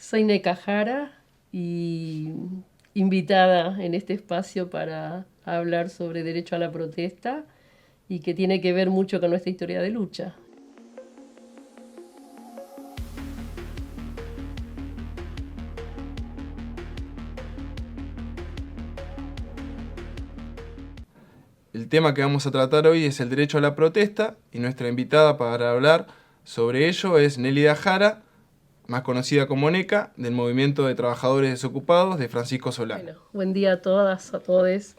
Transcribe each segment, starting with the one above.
Soy Neca Jara y invitada en este espacio para hablar sobre derecho a la protesta y que tiene que ver mucho con nuestra historia de lucha. El tema que vamos a tratar hoy es el derecho a la protesta y nuestra invitada para hablar sobre ello es Nélida Jara, más conocida como NECA, del Movimiento de Trabajadores Desocupados de Francisco Solano. Bueno, buen día a todas, a todos.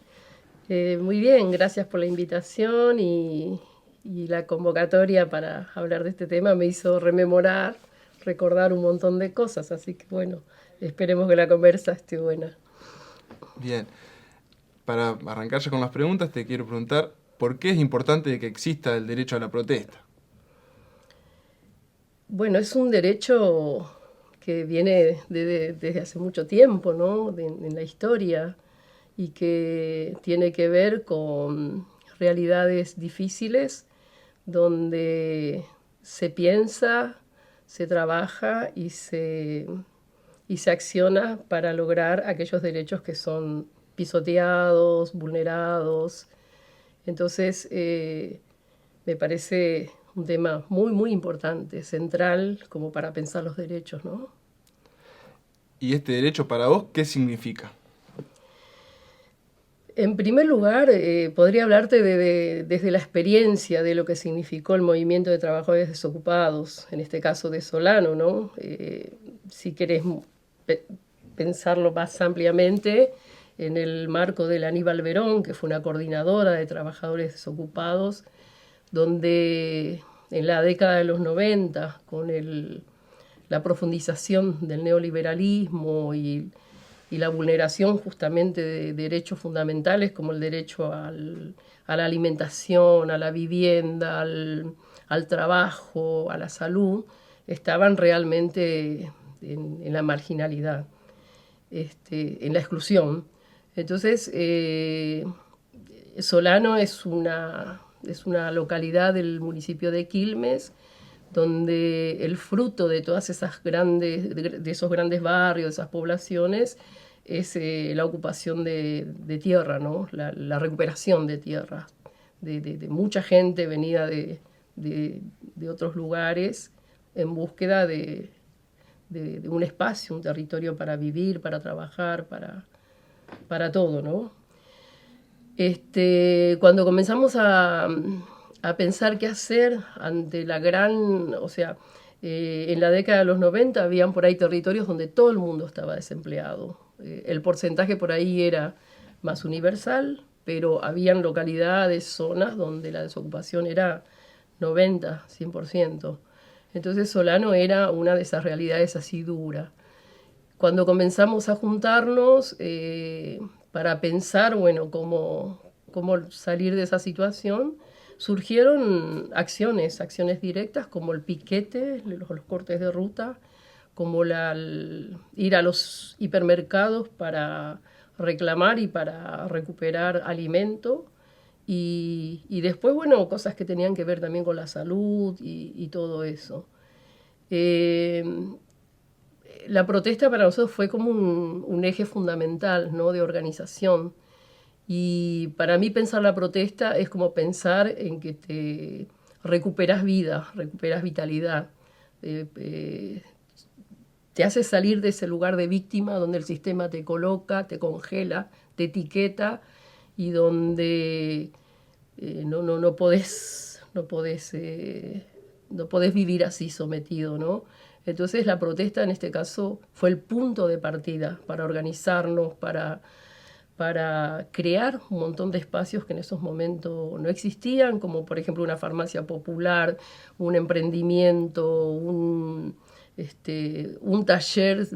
Muy bien, gracias por la invitación y la convocatoria para hablar de este tema me hizo rememorar, recordar un montón de cosas, así que bueno, esperemos que la conversa esté buena. Bien, para arrancar ya con las preguntas te quiero preguntar ¿por qué es importante que exista el derecho a la protesta? Bueno, es un derecho que viene desde hace mucho tiempo, ¿no? En la historia y que tiene que ver con realidades difíciles donde se piensa, se trabaja y se acciona para lograr aquellos derechos que son pisoteados, vulnerados. Entonces, me parece un tema muy, muy importante, central, como para pensar los derechos, ¿no? ¿Y este derecho para vos qué significa? En primer lugar, podría hablarte desde la experiencia de lo que significó el movimiento de trabajadores desocupados, en este caso de Solano, ¿no? Si querés pensarlo más ampliamente, en el marco de la Aníbal Verón, que fue una coordinadora de trabajadores desocupados, donde en la década de los 90, con la profundización del neoliberalismo y la vulneración justamente de derechos fundamentales como el derecho a la alimentación, a la vivienda, al trabajo, a la salud, estaban realmente en la marginalidad, en la exclusión. Entonces, Solano es una localidad del municipio de Quilmes, donde el fruto de todas esas de esos grandes barrios, de esas poblaciones, es la ocupación de tierra, ¿no? La recuperación de tierra, de mucha gente venida de otros lugares en búsqueda de un espacio, un territorio para vivir, para trabajar, para todo, ¿no? Cuando comenzamos a pensar qué hacer ante la gran, o sea, en la década de los 90 habían por ahí territorios donde todo el mundo estaba desempleado. El porcentaje por ahí era más universal, pero habían localidades, zonas donde la desocupación era 90, 100%. Entonces Solano era una de esas realidades así dura. Cuando comenzamos a juntarnos para pensar, bueno, cómo salir de esa situación, surgieron acciones directas como el piquete, los cortes de ruta, como ir a los hipermercados para reclamar y para recuperar alimento. Y después, bueno, cosas que tenían que ver también con la salud y todo eso. Eh, la protesta para nosotros fue como un eje fundamental, ¿no? De organización. Y para mí pensar la protesta es como pensar en que te recuperas vida, recuperas vitalidad. Eh, eh, Te hace salir de ese lugar de víctima donde el sistema te coloca, te congela, te etiqueta y donde no podés, no podés vivir así sometido, ¿no? Entonces la protesta en este caso fue el punto de partida para organizarnos, para crear un montón de espacios que en esos momentos no existían, como por ejemplo una farmacia popular, un emprendimiento, un taller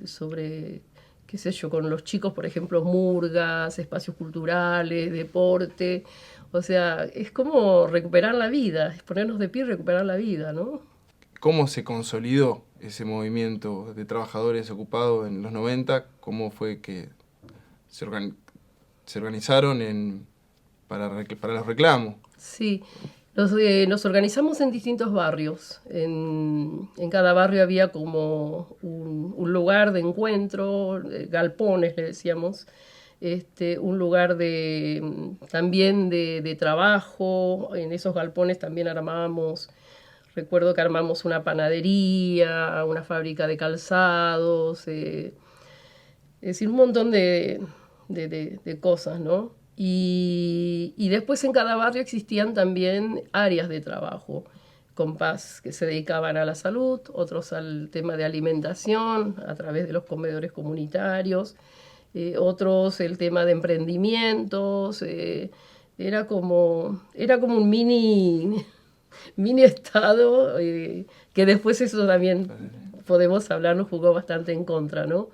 sobre, qué sé yo, con los chicos, por ejemplo, murgas, espacios culturales, deporte. O sea, es como recuperar la vida, es ponernos de pie y recuperar la vida, ¿no? ¿Cómo se consolidó ese movimiento de trabajadores ocupados en los 90? ¿Cómo fue que se organizaron para los reclamos? Sí, Nos organizamos en distintos barrios. En cada barrio había como un lugar de encuentro, galpones le decíamos, un lugar también de trabajo. En esos galpones también recuerdo que armamos una panadería, una fábrica de calzados, es decir, un montón de cosas, ¿no? Y después en cada barrio existían también áreas de trabajo, compás que se dedicaban a la salud, otros al tema de alimentación a través de los comedores comunitarios, otros el tema de emprendimientos, era como un mini estado, que después eso también podemos hablar, nos jugó bastante en contra, ¿no?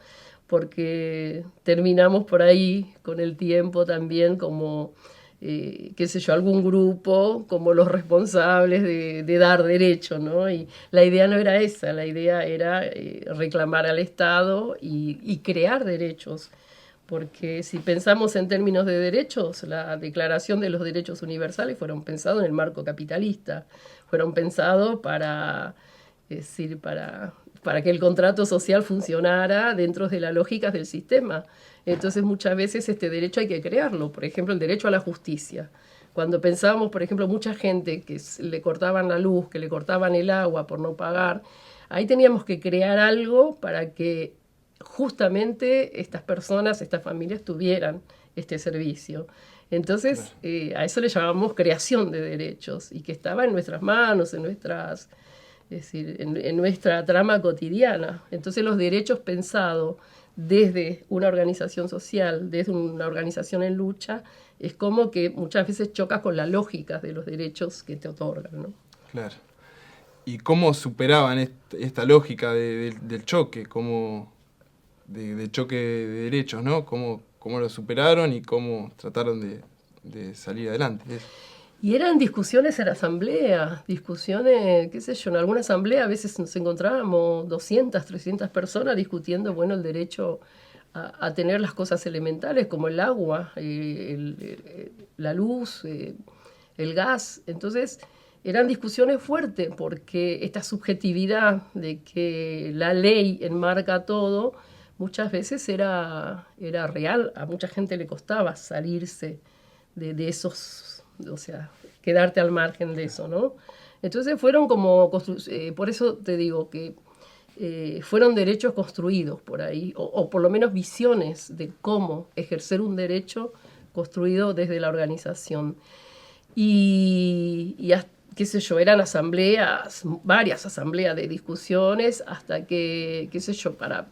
Porque terminamos por ahí con el tiempo también como, qué sé yo, algún grupo como los responsables de dar derecho, ¿no? Y la idea no era esa, la idea era reclamar al Estado y crear derechos. Porque si pensamos en términos de derechos, la Declaración de los Derechos Universales fueron pensados en el marco capitalista, fueron pensados es decir, para que el contrato social funcionara dentro de las lógicas del sistema. Entonces muchas veces este derecho hay que crearlo, por ejemplo el derecho a la justicia. Cuando pensábamos, por ejemplo, mucha gente que le cortaban la luz, que le cortaban el agua por no pagar, ahí teníamos que crear algo para que justamente estas personas, estas familias tuvieran este servicio. Entonces, a eso le llamamos creación de derechos y que estaba en nuestras manos, es decir, en nuestra trama cotidiana. Entonces, los derechos pensados desde una organización social, desde una organización en lucha, es como que muchas veces choca con la lógica de los derechos que te otorgan, ¿no? Claro. ¿Y cómo superaban esta lógica del choque? De choque de derechos, ¿no? ¿Cómo lo superaron y cómo trataron de salir adelante? Y eran discusiones en la asamblea, discusiones, qué sé yo, en alguna asamblea a veces nos encontrábamos 200, 300 personas discutiendo, bueno, el derecho a tener las cosas elementales como el agua, la luz, el gas. Entonces eran discusiones fuertes porque esta subjetividad de que la ley enmarca todo, muchas veces era real. A mucha gente le costaba salirse de esos, o sea, quedarte al margen de eso, ¿no? Entonces fueron como, por eso te digo que fueron derechos construidos por ahí, o por lo menos visiones de cómo ejercer un derecho construido desde la organización. Y qué sé yo, eran asambleas, varias asambleas de discusiones, hasta que, qué sé yo, para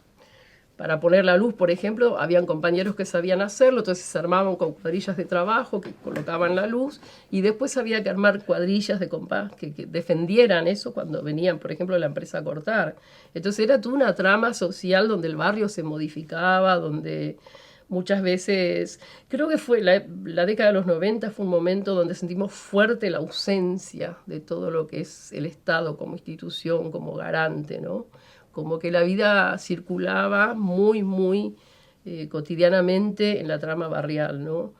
poner la luz, por ejemplo, habían compañeros que sabían hacerlo, entonces se armaban con cuadrillas de trabajo que colocaban la luz y después había que armar cuadrillas de compás que defendieran eso cuando venían, por ejemplo, de la empresa a cortar. Entonces era toda una trama social donde el barrio se modificaba, donde muchas veces, creo que fue la década de los 90 fue un momento donde sentimos fuerte la ausencia de todo lo que es el Estado como institución, como garante, ¿no? Como que la vida circulaba muy cotidianamente en la trama barrial, ¿no?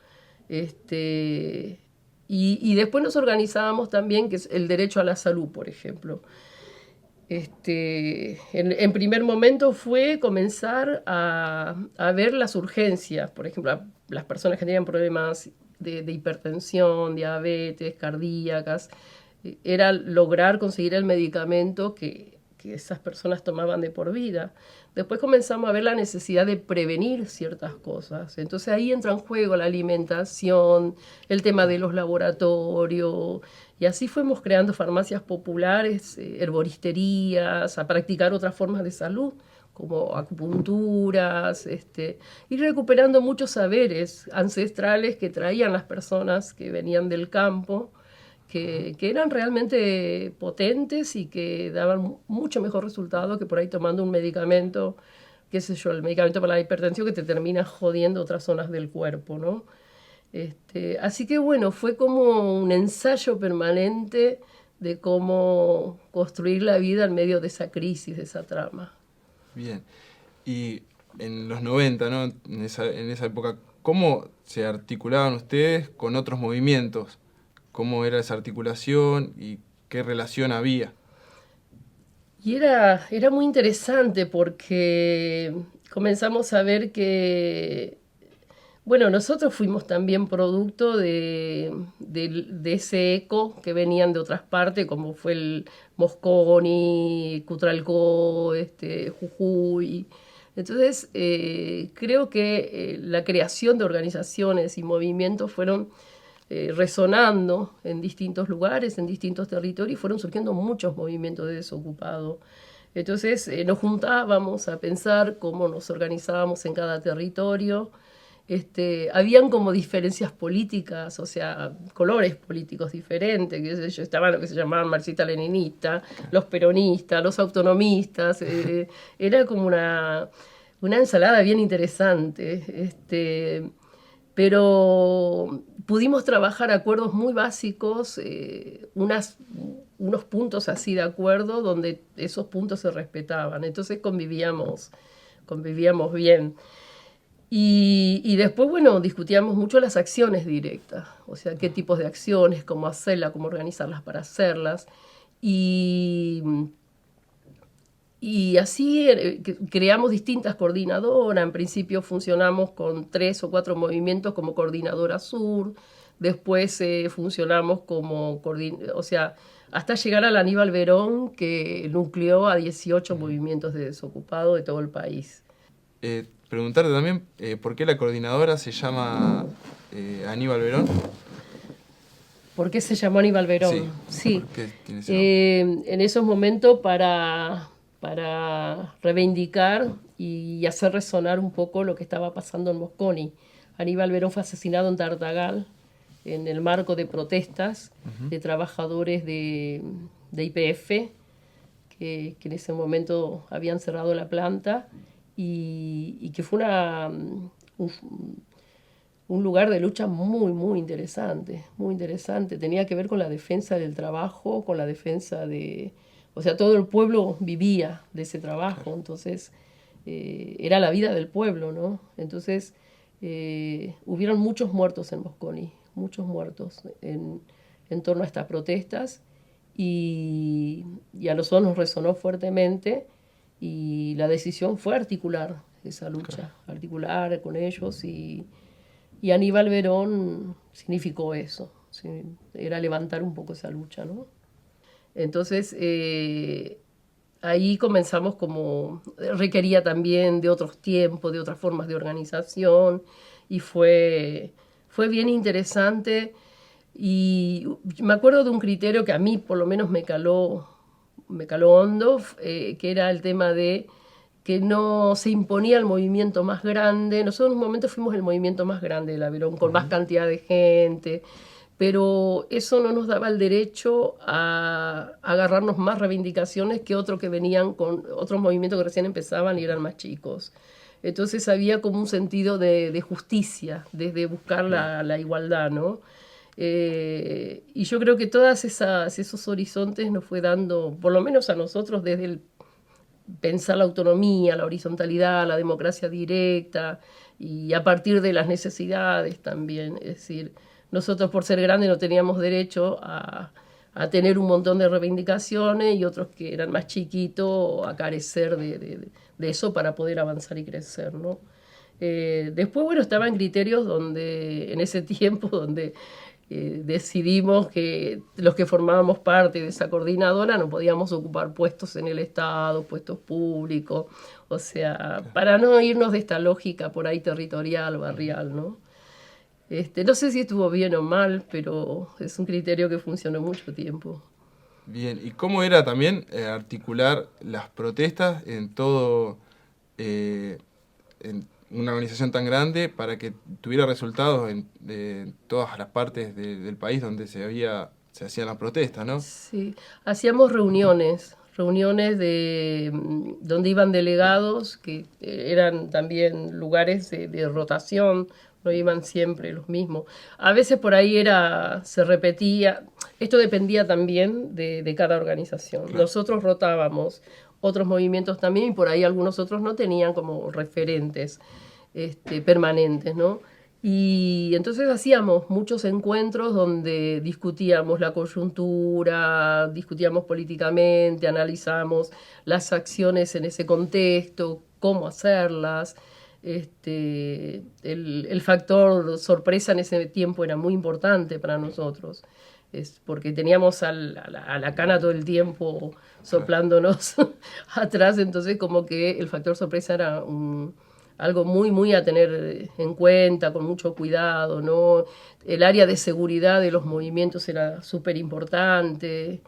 Y después nos organizábamos también, que es el derecho a la salud, por ejemplo. En primer momento fue comenzar a ver las urgencias, por ejemplo, las personas que tenían problemas de hipertensión, diabetes, cardíacas, era lograr conseguir el medicamento que esas personas tomaban de por vida. Después comenzamos a ver la necesidad de prevenir ciertas cosas. Entonces ahí entra en juego la alimentación, el tema de los laboratorios, y así fuimos creando farmacias populares, herboristerías, a practicar otras formas de salud, como acupunturas, y recuperando muchos saberes ancestrales que traían las personas que venían del campo, que eran realmente potentes y que daban mucho mejor resultado que por ahí tomando un medicamento, qué sé yo, el medicamento para la hipertensión que te termina jodiendo otras zonas del cuerpo, ¿no? Así que bueno, fue como un ensayo permanente de cómo construir la vida en medio de esa crisis, de esa trama. Bien. Y en los 90, ¿no? En esa época, ¿cómo se articulaban ustedes con otros movimientos? cómo era esa articulación y qué relación había. Y era muy interesante porque comenzamos a ver que, bueno, nosotros fuimos también producto de ese eco que venían de otras partes, como fue el Mosconi, Cutralcó, Jujuy. Entonces, creo que la creación de organizaciones y movimientos fueron resonando en distintos lugares, en distintos territorios, y fueron surgiendo muchos movimientos de desocupados. Entonces nos juntábamos a pensar cómo nos organizábamos en cada territorio. Habían como diferencias políticas, o sea, colores políticos diferentes, qué sé yo, estaban lo que se llamaban marxistas-leninistas, los peronistas, los autonomistas, era como una ensalada bien interesante, pero pudimos trabajar acuerdos muy básicos, unos puntos así de acuerdo donde esos puntos se respetaban, entonces convivíamos bien. Y después, bueno, discutíamos mucho las acciones directas, o sea, qué tipos de acciones, cómo hacerlas, cómo organizarlas para hacerlas. Y así creamos distintas coordinadoras. En principio funcionamos con 3 o 4 movimientos como Coordinadora Sur, después funcionamos como, o sea, hasta llegar al Aníbal Verón, que nucleó a 18 movimientos de desocupados de todo el país. Preguntarte también por qué la coordinadora se llama Aníbal Verón. ¿Por qué se llamó Aníbal Verón? Sí. ¿Por qué tiene ese nombre? En esos momentos para reivindicar y hacer resonar un poco lo que estaba pasando en Mosconi. Aníbal Verón fue asesinado en Tartagal en el marco de protestas de trabajadores de YPF que en ese momento habían cerrado la planta y que fue un lugar de lucha muy interesante, muy interesante. Tenía que ver con la defensa del trabajo, con la defensa de... O sea, todo el pueblo vivía de ese trabajo, entonces era la vida del pueblo, ¿no? Entonces hubieron muchos muertos en Mosconi, muchos muertos en torno a estas protestas y a nosotros nos resonó fuertemente y la decisión fue articular esa lucha, articular con ellos y Aníbal Verón significó eso, ¿sí? Era levantar un poco esa lucha, ¿no? Entonces, ahí comenzamos como, requería también de otros tiempos, de otras formas de organización, y fue bien interesante. Y me acuerdo de un criterio que a mí por lo menos me caló hondo, que era el tema de que no se imponía el movimiento más grande. Nosotros en un momento fuimos el movimiento más grande de la Verón, con más cantidad de gente, pero eso no nos daba el derecho a agarrarnos más reivindicaciones que otros que venían con otros movimientos que recién empezaban y eran más chicos. Entonces había como un sentido de justicia, desde buscar la igualdad, ¿no? Y yo creo que todos esos horizontes nos fue dando, por lo menos a nosotros, desde el pensar la autonomía, la horizontalidad, la democracia directa, y a partir de las necesidades también, es decir, nosotros por ser grandes no teníamos derecho a tener un montón de reivindicaciones y otros que eran más chiquitos a carecer de eso para poder avanzar y crecer, ¿no? Después, bueno, estaban criterios donde, en ese tiempo, donde decidimos que los que formábamos parte de esa coordinadora no podíamos ocupar puestos en el Estado, puestos públicos, o sea, para no irnos de esta lógica por ahí territorial, barrial, ¿no? No sé si estuvo bien o mal, pero es un criterio que funcionó mucho tiempo. Bien, ¿y cómo era también articular las protestas en todo, en una organización tan grande para que tuviera resultados en todas las partes del país donde se hacían las protestas, ¿no? Sí, hacíamos reuniones donde iban delegados, que eran también lugares de rotación, no iban siempre los mismos. A veces por ahí se repetía, esto dependía también de cada organización. Claro. Nosotros rotábamos, otros movimientos también, y por ahí algunos otros no tenían como referentes permanentes, ¿no? Y entonces hacíamos muchos encuentros donde discutíamos la coyuntura, discutíamos políticamente, analizamos las acciones en ese contexto, cómo hacerlas. El factor sorpresa en ese tiempo era muy importante para nosotros, porque teníamos a la cana todo el tiempo soplándonos atrás, entonces como que el factor sorpresa era algo muy, muy a tener en cuenta, con mucho cuidado, ¿no? El área de seguridad de los movimientos era súper importante.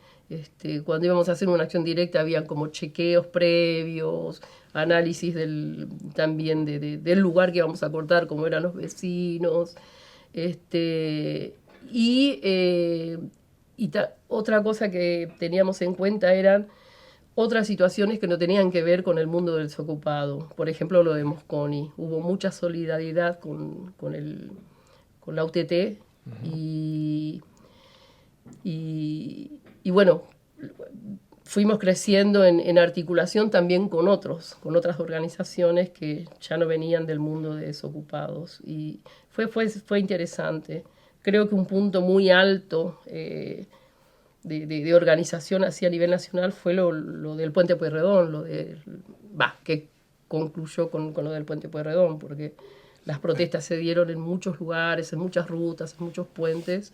Cuando íbamos a hacer una acción directa había como chequeos previos, análisis también del lugar que íbamos a cortar, cómo eran los vecinos. Y, otra cosa que teníamos en cuenta eran otras situaciones que no tenían que ver con el mundo del desocupado. Por ejemplo, lo de Mosconi. Hubo mucha solidaridad con la UTT y, y bueno, fuimos creciendo en articulación también con otras organizaciones que ya no venían del mundo de desocupados. Y fue interesante. Creo que un punto muy alto de organización así a nivel nacional fue lo del Puente Pueyrredón, que concluyó con lo del Puente Pueyrredón, porque las protestas se dieron en muchos lugares, en muchas rutas, en muchos puentes,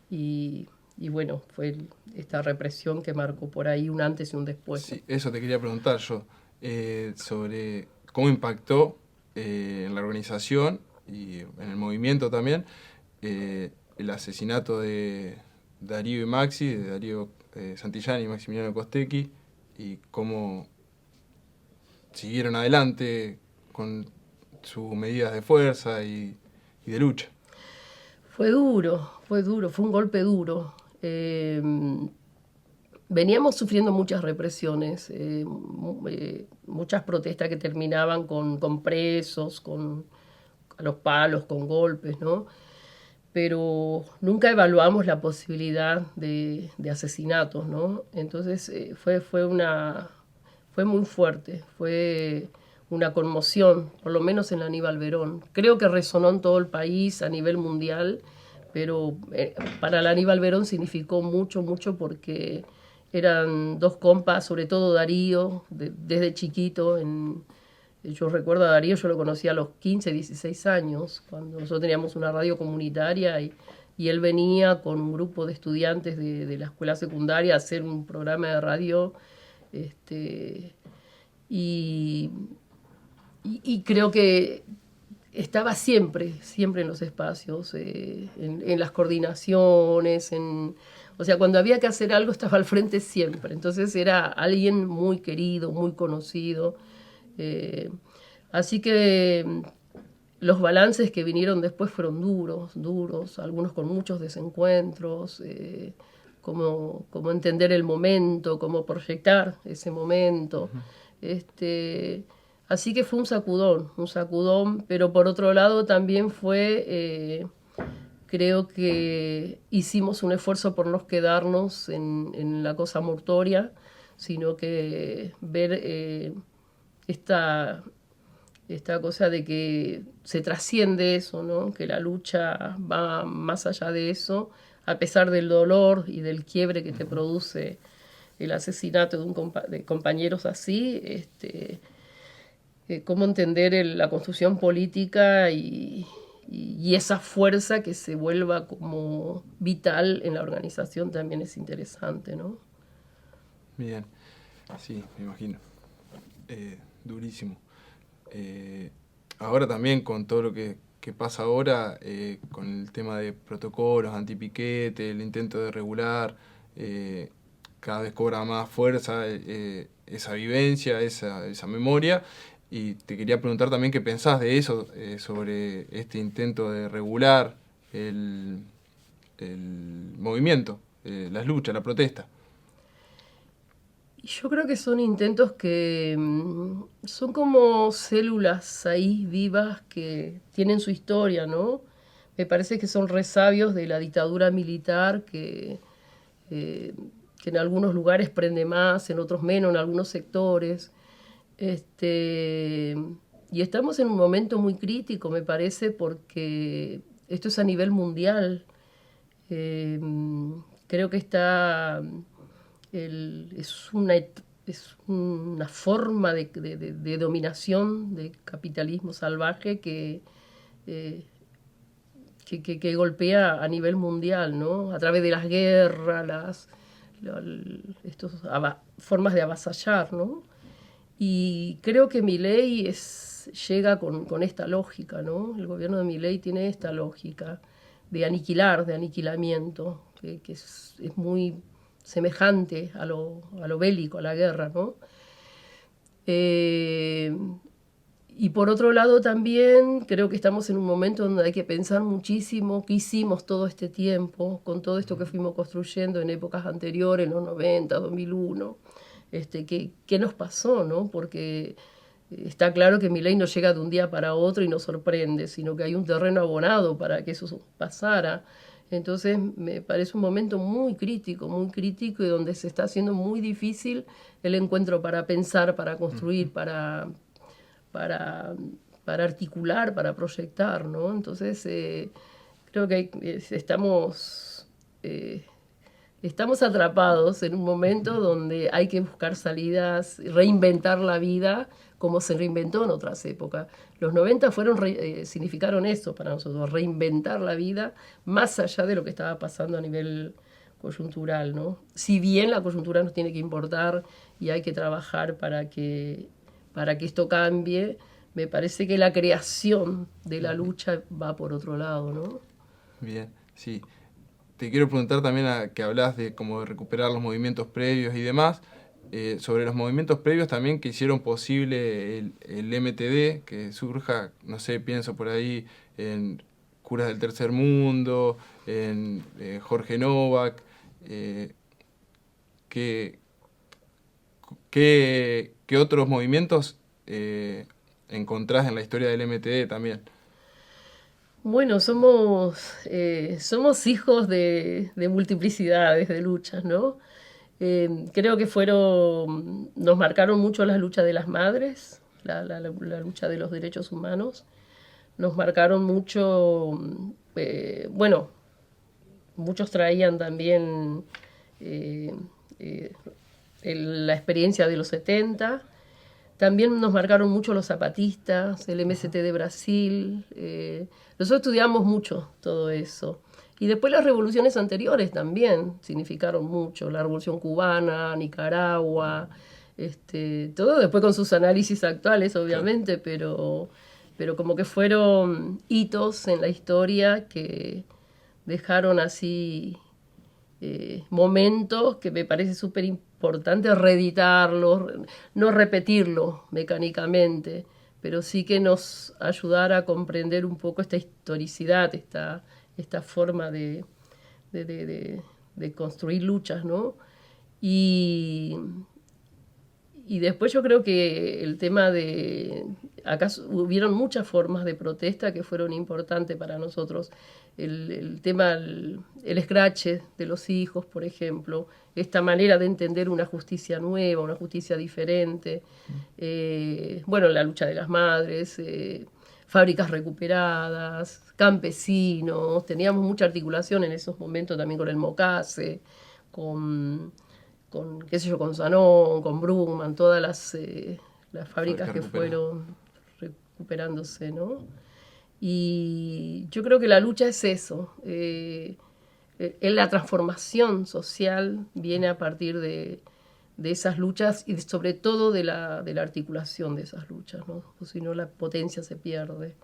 y bueno, fue esta represión que marcó por ahí un antes y un después. Sí, eso te quería preguntar yo, sobre cómo impactó en la organización y en el movimiento también el asesinato de Darío y Maxi, de Darío Santillán y Maximiliano Costecchi, y cómo siguieron adelante con sus medidas de fuerza y de lucha. Fue duro, fue un golpe duro. Veníamos sufriendo muchas represiones, muchas protestas que terminaban con presos, a los palos, con golpes, ¿no? Pero nunca evaluamos la posibilidad de asesinatos, ¿no? Entonces fue muy fuerte, fue una conmoción, por lo menos en la Aníbal Berón. Creo que resonó en todo el país a nivel mundial, pero para la Aníbal Berón significó mucho, mucho porque eran dos compas, sobre todo Darío, desde chiquito. Yo recuerdo a Darío, yo lo conocí a los 15, 16 años, cuando nosotros teníamos una radio comunitaria y él venía con un grupo de estudiantes de la escuela secundaria a hacer un programa de radio. Y creo que estaba siempre en los espacios, en las coordinaciones, o sea, cuando había que hacer algo estaba al frente siempre. Entonces era alguien muy querido, muy conocido. Así que los balances que vinieron después fueron duros, algunos con muchos desencuentros, cómo entender el momento, cómo proyectar ese momento. Así que fue un sacudón, pero por otro lado también creo que hicimos un esfuerzo por no quedarnos en la cosa mortoria, sino que ver esta cosa de que se trasciende eso, ¿no? Que la lucha va más allá de eso, a pesar del dolor y del quiebre que te produce el asesinato de compañeros así, cómo entender la construcción política y esa fuerza que se vuelva como vital en la organización también es interesante, ¿no? Bien, sí, me imagino. Durísimo. Ahora también con todo lo que pasa ahora, con el tema de protocolos, antipiquete, el intento de regular, cada vez cobra más fuerza esa vivencia, esa memoria. Y te quería preguntar también qué pensás de eso, sobre este intento de regular el movimiento, las luchas, la protesta. Yo creo que son intentos que son como células ahí vivas que tienen su historia, ¿no? Me parece que son resabios de la dictadura militar que en algunos lugares prende más, en otros menos, en algunos sectores. y estamos en un momento muy crítico, me parece, porque esto es a nivel mundial. Eh, Creo que es una forma de dominación, de capitalismo salvaje eh, que golpea a nivel mundial, ¿no? A través de las guerras, estas formas de avasallar, ¿no? Y creo que Milei llega con esta lógica, ¿no? El gobierno de Milei tiene esta lógica de aniquilar, de aniquilamiento, que es muy semejante a lo bélico, a la guerra, ¿no? Y por otro lado también creo que estamos en un momento donde hay que pensar muchísimo qué hicimos todo este tiempo, con todo esto que fuimos construyendo en épocas anteriores, en los 90, 2001, qué nos pasó, ¿no? Porque está claro que Milei no llega de un día para otro y nos sorprende, sino que hay un terreno abonado para que eso pasara. Entonces me parece un momento muy crítico y donde se está haciendo muy difícil el encuentro para pensar, para construir, para, para articular, para proyectar, ¿no? Entonces creo que estamos atrapados en un momento donde hay que buscar salidas, reinventar la vida como se reinventó en otras épocas. Los 90 significaron eso para nosotros, reinventar la vida más allá de lo que estaba pasando a nivel coyuntural, ¿no? Si bien la coyuntura nos tiene que importar y hay que trabajar para que esto cambie, me parece que la creación de la lucha va por otro lado, ¿no? Bien, sí. Te quiero preguntar también, que hablas de cómo recuperar los movimientos previos y demás, sobre los movimientos previos también que hicieron posible el MTD, que surja, no sé, pienso por ahí en Curas del Tercer Mundo, en Jorge Novak, ¿qué otros movimientos encontrás en la historia del MTD también? Bueno, somos hijos de multiplicidades, de luchas, ¿no? Creo que nos marcaron mucho las luchas de las madres, la lucha de los derechos humanos. Nos marcaron mucho, bueno, muchos traían también eh, eh, la experiencia de los 70. También nos marcaron mucho los zapatistas, el MST de Brasil. Nosotros estudiamos mucho todo eso. Y después las revoluciones anteriores también significaron mucho. La revolución cubana, Nicaragua, todo después con sus análisis actuales, obviamente, pero como que fueron hitos en la historia que dejaron así momentos que me parece súper importante reeditarlos, no repetirlo mecánicamente, pero sí que nos ayudara a comprender un poco esta historicidad, esta forma de construir luchas, ¿no? Y después yo creo que el tema acá hubieron muchas formas de protesta que fueron importantes para nosotros. El tema, el escrache de los hijos, por ejemplo, esta manera de entender una justicia nueva, una justicia diferente. Bueno, la lucha de las madres, fábricas recuperadas, campesinos, teníamos mucha articulación en esos momentos también con el Mocase, con qué sé yo, con Sanón, con Brugman, todas las fábricas que fueron recuperándose, ¿no? Y yo creo que la lucha es eso. La transformación social viene a partir de esas luchas y sobre todo de la articulación de esas luchas, ¿no? O si no, la potencia se pierde.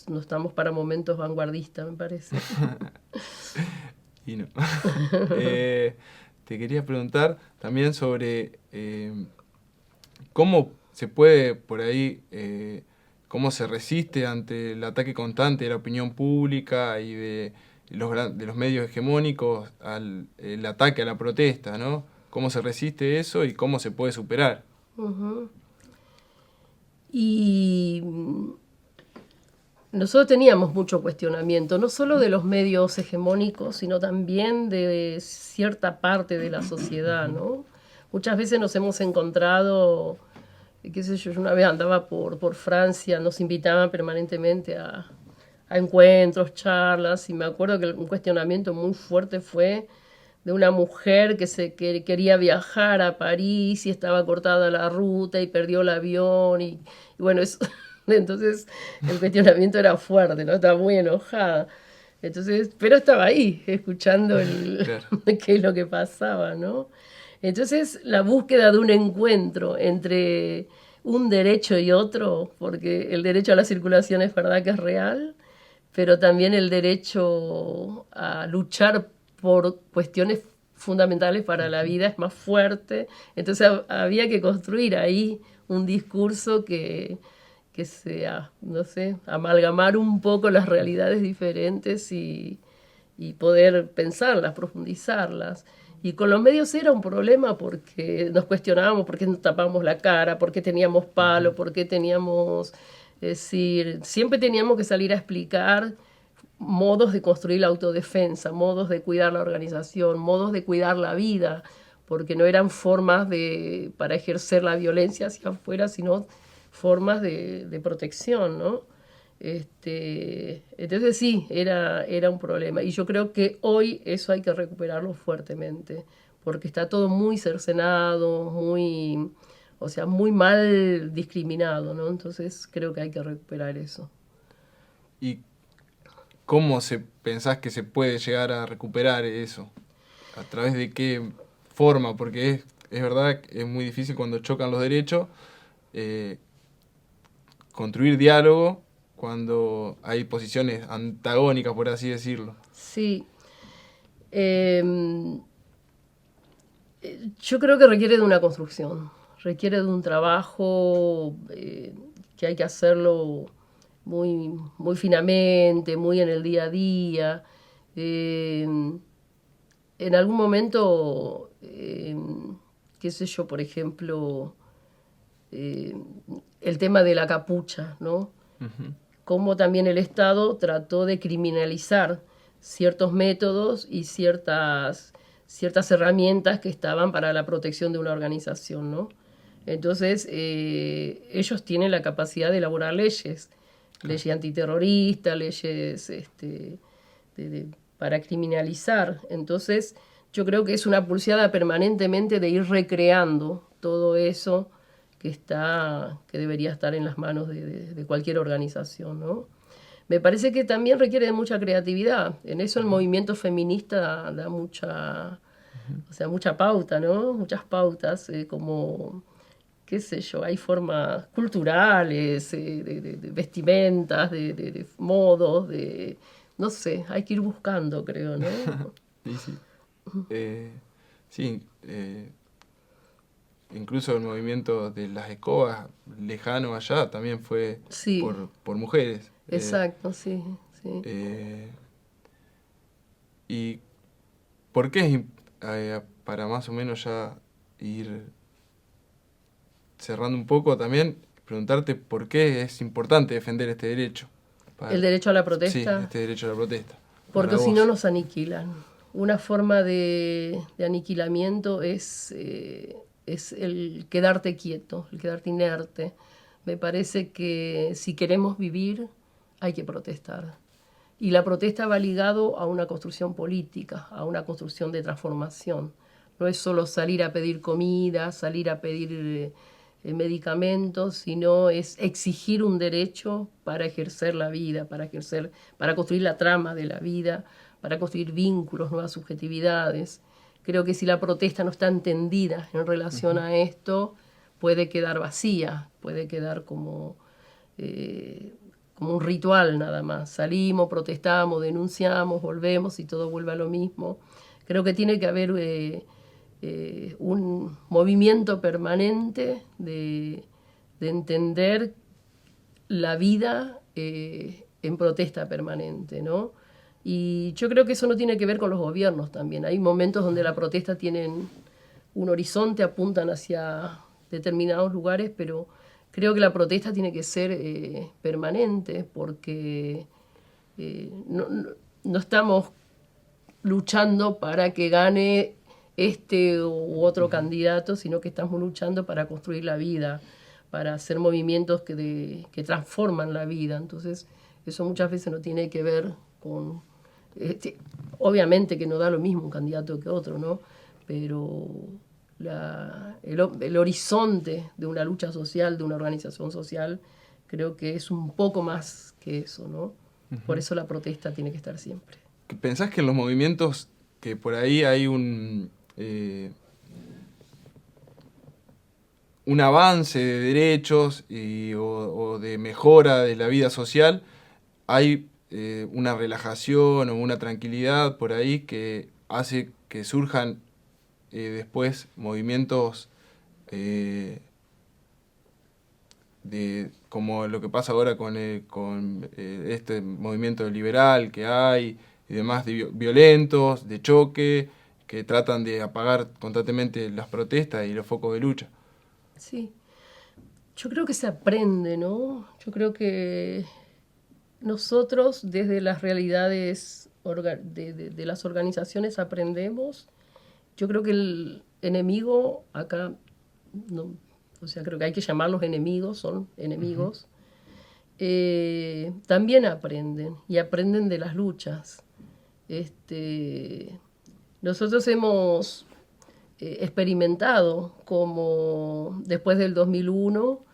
No estamos para momentos vanguardistas, me parece. Y no. Te quería preguntar también sobre cómo se puede por ahí, cómo se resiste ante el ataque constante de la opinión pública y de los medios hegemónicos el ataque a la protesta, ¿no? ¿Cómo se resiste eso y cómo se puede superar? Uh-huh. Y nosotros teníamos mucho cuestionamiento, no solo de los medios hegemónicos, sino también de cierta parte de la sociedad, ¿no? Muchas veces nos hemos encontrado qué sé yo una vez andaba por Francia, nos invitaban permanentemente a encuentros, charlas, y me acuerdo que un cuestionamiento muy fuerte fue de una mujer que quería viajar a París y estaba cortada la ruta y perdió el avión y bueno, eso, entonces el cuestionamiento era fuerte, ¿no? Estaba muy enojada. Entonces, pero estaba ahí, escuchando Claro. qué es lo que pasaba, ¿no? Entonces, la búsqueda de un encuentro entre un derecho y otro, porque el derecho a la circulación es verdad que es real, pero también el derecho a luchar por cuestiones fundamentales para la vida es más fuerte. Entonces había que construir ahí un discurso que sea, no sé, amalgamar un poco las realidades diferentes y poder pensarlas, profundizarlas. Y con los medios era un problema porque nos cuestionábamos por qué nos tapábamos la cara, por qué teníamos palo, por qué teníamos... Es decir, siempre teníamos que salir a explicar modos de construir la autodefensa, modos de cuidar la organización, modos de cuidar la vida, porque no eran formas para ejercer la violencia hacia afuera, sino formas de protección, ¿no? Entonces sí, era un problema. Y yo creo que hoy eso hay que recuperarlo fuertemente, porque está todo muy cercenado, o sea, muy mal discriminado, ¿no? Entonces creo que hay que recuperar eso. ¿Y cómo pensás que se puede llegar a recuperar eso? ¿A través de qué forma? Porque es verdad que es muy difícil cuando chocan los derechos construir diálogo cuando hay posiciones antagónicas, por así decirlo. Sí. Yo creo que requiere de una construcción, requiere de un trabajo que hay que hacerlo muy finamente, muy en el día a día. Eh, en algún momento, qué sé yo, por ejemplo, eh, el tema de la capucha, ¿no? Uh-huh. Cómo también el Estado trató de criminalizar ciertos métodos y ciertas herramientas que estaban para la protección de una organización, ¿no? Entonces, ellos tienen la capacidad de elaborar leyes, leyes antiterroristas, leyes para criminalizar. Entonces, yo creo que es una pulseada permanentemente de ir recreando todo eso que debería estar en las manos de cualquier organización, ¿no? Me parece que también requiere de mucha creatividad. En eso el movimiento feminista da mucha, o sea, mucha pauta, ¿no? Muchas pautas, como, qué sé yo, hay formas culturales, de vestimentas, de modos, no sé, hay que ir buscando, creo, ¿no? Sí, sí. Sí, incluso el movimiento de las escobas, lejano allá, también fue Sí, por mujeres. exacto, sí, sí. ¿Y por qué para más o menos ya ir cerrando un poco también, preguntarte por qué es importante defender este derecho? El derecho a la Sí, protesta. este derecho a la protesta. Porque Para si no vos. nos aniquilan. Una forma de aniquilamiento es el quedarte quieto, el quedarte inerte. Me parece que si queremos vivir hay que protestar. Y la protesta va ligado a una construcción política, a una construcción de transformación. No es solo salir a pedir comida, salir a pedir medicamentos, sino es exigir un derecho para ejercer la vida, para construir la trama de la vida, para construir vínculos, nuevas subjetividades. Creo que si la protesta no está entendida en relación a esto, puede quedar vacía, puede quedar como un ritual nada más. Salimos, protestamos, denunciamos, volvemos y todo vuelve a lo mismo. Creo que tiene que haber un movimiento permanente de entender la vida en protesta permanente, ¿no? Y yo creo que eso no tiene que ver con los gobiernos también. Hay momentos donde la protesta tienen un horizonte, apuntan hacia determinados lugares, pero creo que la protesta tiene que ser permanente porque no estamos luchando para que gane este u otro candidato, sino que estamos luchando para construir la vida, para hacer movimientos que transforman la vida. Entonces, eso muchas veces no tiene que ver con... obviamente que no da lo mismo un candidato que otro, ¿no? Pero el horizonte de una lucha social, de una organización social, creo que es un poco más que eso, ¿no? Por eso la protesta tiene que estar siempre. ¿Pensás que en los movimientos que por ahí hay un avance de derechos o de mejora de la vida social, hay una relajación o una tranquilidad por ahí que hace que surjan después movimientos como lo que pasa ahora con este movimiento liberal que hay y demás, violentos, de choque, que tratan de apagar constantemente las protestas y los focos de lucha? Sí, yo creo que se aprende, ¿no? Yo creo que nosotros desde las realidades de las organizaciones aprendemos. Yo creo que el enemigo acá, no, o sea, creo que hay que llamarlos enemigos, son enemigos, también aprenden y aprenden de las luchas. Nosotros hemos experimentado como después del 2001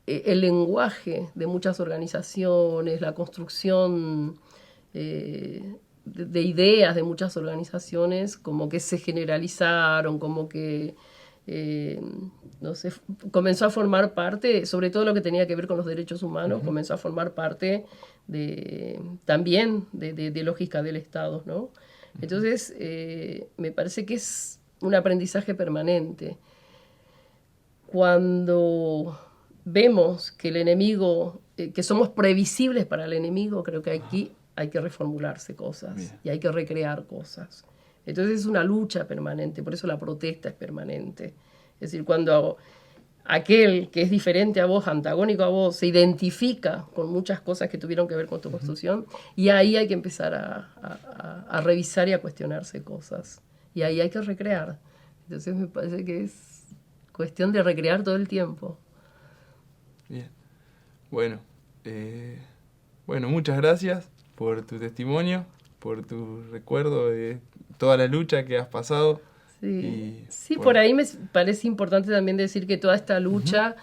el lenguaje de muchas organizaciones, la construcción de ideas de muchas organizaciones como que se generalizaron, como que no sé, comenzó a formar parte, sobre todo lo que tenía que ver con los derechos humanos, comenzó a formar parte también de lógica del Estado, ¿no? Entonces, me parece que es un aprendizaje permanente. Cuando vemos que el enemigo, que somos previsibles para el enemigo, creo que aquí hay que reformularse cosas. Bien. Y hay que recrear cosas. Entonces es una lucha permanente, por eso la protesta es permanente. Es decir, cuando aquel que es diferente a vos, antagónico a vos, se identifica con muchas cosas que tuvieron que ver con tu construcción, y ahí hay que empezar a revisar y a cuestionarse cosas. Y ahí hay que recrear. Entonces me parece que es cuestión de recrear todo el tiempo. Bien. Bueno, muchas gracias por tu testimonio, por tu recuerdo de toda la lucha que has pasado. Sí, por ahí me parece importante también decir que toda esta lucha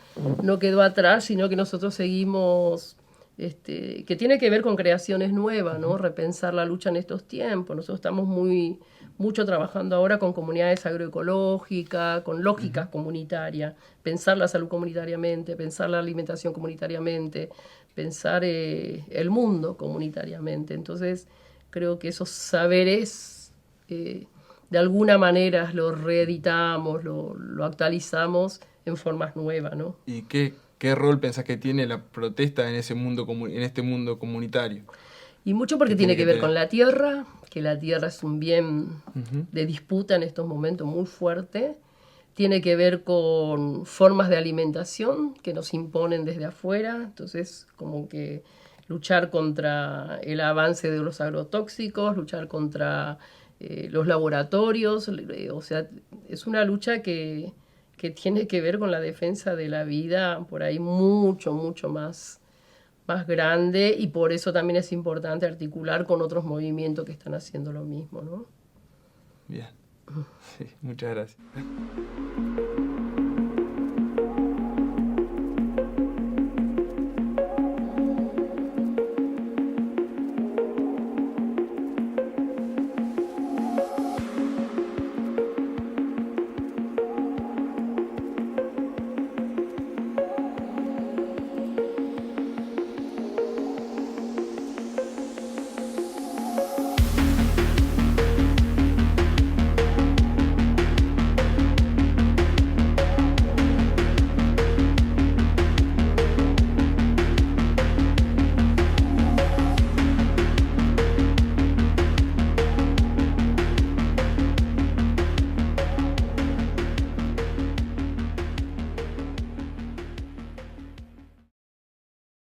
no quedó atrás, sino que nosotros seguimos, que tiene que ver con creaciones nuevas, ¿no? Repensar la lucha en estos tiempos. Nosotros estamos mucho trabajando ahora con comunidades agroecológicas, con lógicas comunitarias, pensar la salud comunitariamente, pensar la alimentación comunitariamente, pensar el mundo comunitariamente. Entonces, creo que esos saberes de alguna manera lo reeditamos, lo actualizamos en formas nuevas, ¿no? ¿Y qué rol pensás que tiene la protesta en este mundo comunitario? Y mucho porque tiene que ver con la tierra, que la tierra es un bien de disputa en estos momentos muy fuerte. Tiene que ver con formas de alimentación que nos imponen desde afuera. Entonces, como que luchar contra el avance de los agrotóxicos, luchar contra los laboratorios, o sea, es una lucha que tiene que ver con la defensa de la vida por ahí mucho más grande, y por eso también es importante articular con otros movimientos que están haciendo lo mismo, ¿no? Bien. Sí, muchas gracias.